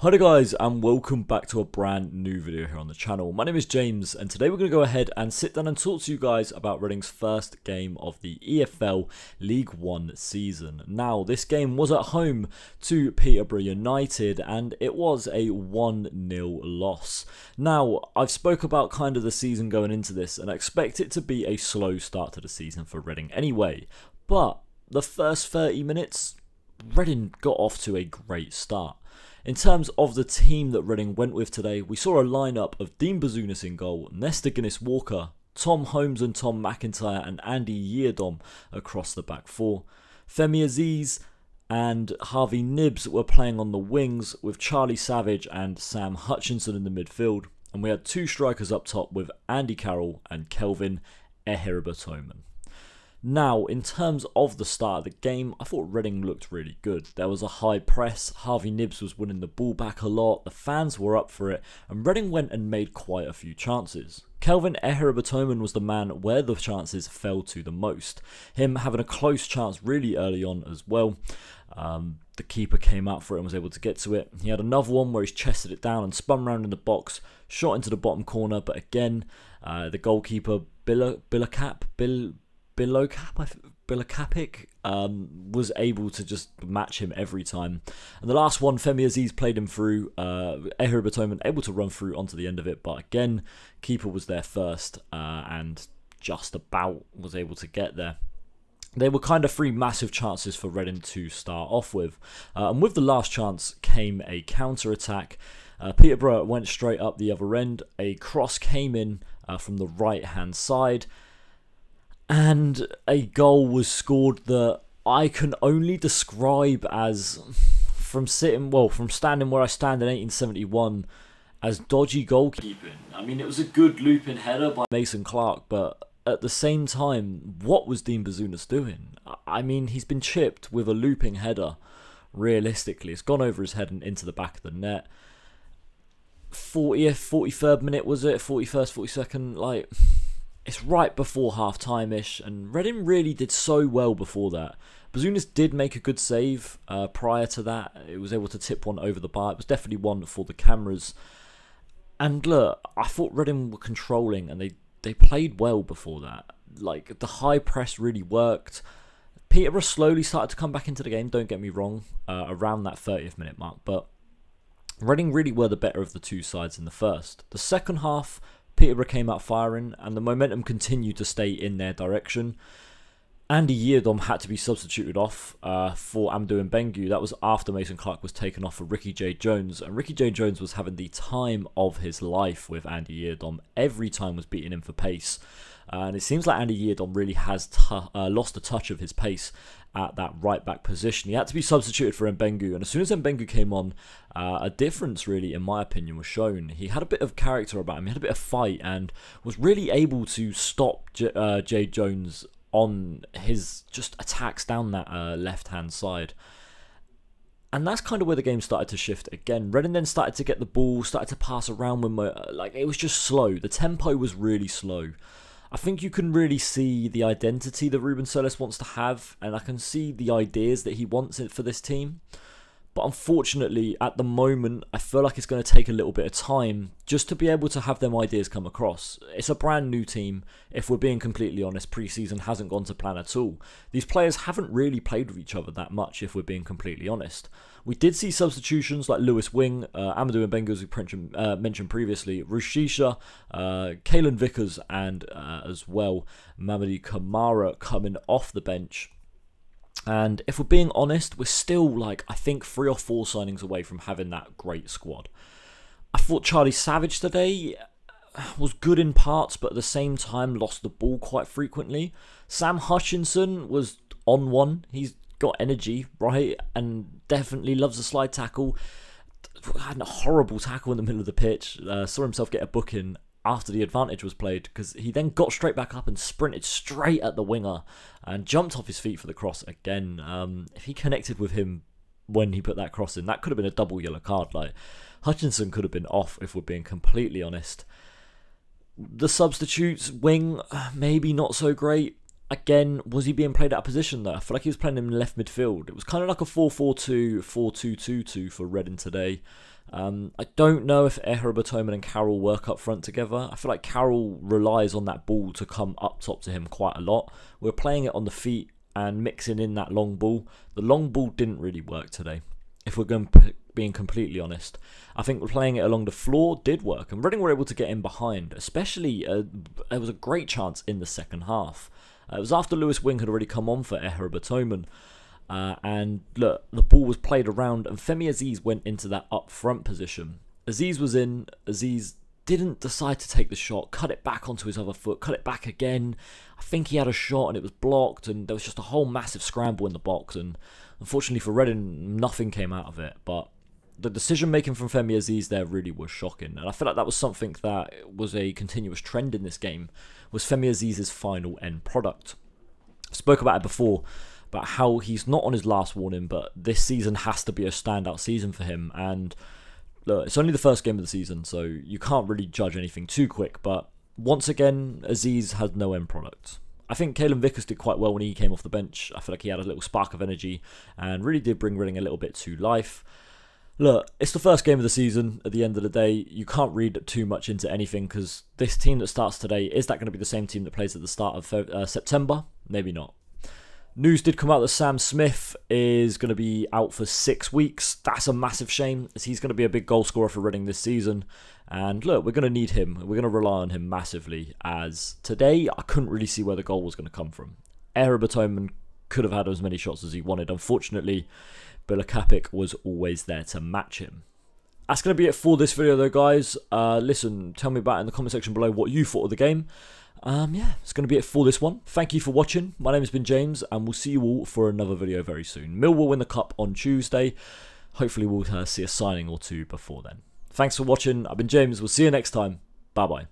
Hi there guys, and welcome back to a brand new video here on the channel. My name is James, and today we're going to go ahead and sit down and talk to you guys about Reading's first game of the EFL League One season. Now, this game was at home to Peterborough United, and it was a 1-0 loss. Now, I've spoke about kind of the season going into this, and I expect it to be a slow start to the season for Reading anyway. But the first 30 minutes, Reading got off to a great start. In terms of the team that Reading went with today, we saw a lineup of Dean Bazounis in goal, Nesta Guinness-Walker, Tom Holmes and Tom McIntyre and Andy Yeardom across the back four. Femi Aziz and Harvey Nibbs were playing on the wings with Charlie Savage and Sam Hutchinson in the midfield. And we had two strikers up top with Andy Carroll and Kelvin Eheribotoman. Now, in terms of the start of the game, I thought Reading looked really good. There was a high press, Harvey Nibbs was winning the ball back a lot, the fans were up for it, and Reading went and made quite a few chances. Kelvin Eheribotoman was the man where the chances fell to the most. Him having a close chance really early on as well. The keeper came out for it and was able to get to it. He had another one where he's chested it down and spun around in the box, shot into the bottom corner, but again, the goalkeeper, Bilokapic was able to just match him every time. And the last one, Femi Aziz played him through, Eheribotoman able to run through onto the end of it, but again, keeper was there first and just about was able to get there. They were kind of three massive chances for Reading to start off with. And with the last chance came a counter-attack. Peterborough went straight up the other end. A cross came in from the right-hand side. And a goal was scored that I can only describe as, from standing where I stand in 1871, as dodgy goalkeeping. I mean, it was a good looping header by Mason Clark, but at the same time, what was Dean Bazounis doing? I mean, he's been chipped with a looping header, realistically. It's gone over his head and into the back of the net. 43rd minute was it? 41st, 42nd, like... It's right before half-time-ish, and Reading really did so well before that. Bazounis did make a good save prior to that. It was able to tip one over the bar. It was definitely one for the cameras. And look, I thought Reading were controlling, and they played well before that. Like, the high press really worked. Peterborough slowly started to come back into the game, don't get me wrong, around that 30th minute mark. But Reading really were the better of the two sides in the first. The second half... Peterborough came out firing and the momentum continued to stay in their direction. Andy Yeardom had to be substituted off for Amadou Mbengue. That was after Mason Clark was taken off for Ricky J. Jones. And Ricky J. Jones was having the time of his life with Andy Yeardom. Every time was beating him for pace. And it seems like Andy Yeardom really has lost a touch of his pace at that right back position. He had to be substituted for Mbengue, and as soon as Mbengue came on, a difference really, in my opinion, was shown. He had a bit of character about him, he had a bit of fight, and was really able to stop J. Jones on his just attacks down that left-hand side. And that's kind of where the game started to shift again. Reading then started to get the ball, started to pass around when it was just slow. The tempo was really slow. I think you can really see the identity that Ruben Solis wants to have, and I can see the ideas that he wants for this team. But unfortunately, at the moment, I feel like it's going to take a little bit of time just to be able to have them ideas come across. It's a brand new team. If we're being completely honest, pre-season hasn't gone to plan at all. These players haven't really played with each other that much, if we're being completely honest. We did see substitutions like Lewis Wing, Amadou Mbengue, as we mentioned previously, Rushisha, Kalen Vickers, and as well, Mamadi Kamara coming off the bench. And if we're being honest, we're still I think 3 or 4 signings away from having that great squad. I thought Charlie Savage today was good in parts, but at the same time lost the ball quite frequently. Sam Hutchinson was on one. He's got energy, right? And definitely loves a slide tackle. Had a horrible tackle in the middle of the pitch. Saw himself get a booking after the advantage was played, because he then got straight back up and sprinted straight at the winger and jumped off his feet for the cross again. If he connected with him when he put that cross in, that could have been a double yellow card. Hutchinson could have been off, if we're being completely honest. The substitutes, Wing, maybe not so great. Again, was he being played out of position though? I feel like he was playing in left midfield. It was kind of like a 4-4-2, 4-2-2-2 for Reading today. I don't know if Batoman and Carroll work up front together. I feel like Carroll relies on that ball to come up top to him quite a lot. We're playing it on the feet and mixing in that long ball. The long ball didn't really work today, if we're being completely honest. I think playing it along the floor did work, and Reading were able to get in behind, especially there was a great chance in the second half. It was after Lewis Wing had already come on for Batoman. And look, the ball was played around and Femi Aziz went into that up front position. Aziz was in, Aziz didn't decide to take the shot, cut it back onto his other foot, cut it back again. I think he had a shot and it was blocked, and there was just a whole massive scramble in the box, and unfortunately for Reading, nothing came out of it. But the decision making from Femi Aziz there really was shocking, and I feel like that was something that was a continuous trend in this game, was Femi Aziz's final end product. I spoke about it before, about how he's not on his last warning, but this season has to be a standout season for him. And look, it's only the first game of the season, so you can't really judge anything too quick. But once again, Aziz has no end product. I think Caelan Vickers did quite well when he came off the bench. I feel like he had a little spark of energy and really did bring Reading a little bit to life. Look, it's the first game of the season. At the end of the day, you can't read too much into anything, because this team that starts today, is that going to be the same team that plays at the start of September? Maybe not. News did come out that Sam Smith is going to be out for 6 weeks. That's a massive shame, as he's going to be a big goal scorer for Reading this season. And look, we're going to need him. We're going to rely on him massively, as today I couldn't really see where the goal was going to come from. Batoman could have had as many shots as he wanted. Unfortunately, Bilakapik was always there to match him. That's going to be it for this video though, guys. Listen, tell me about in the comment section below what you thought of the game. Yeah, it's going to be it for this one. Thank you for watching. My name has been James, and we'll see you all for another video very soon. Mill will win the cup on Tuesday. Hopefully we'll see a signing or two before then. Thanks for watching. I've been James. We'll see you next time. Bye-bye.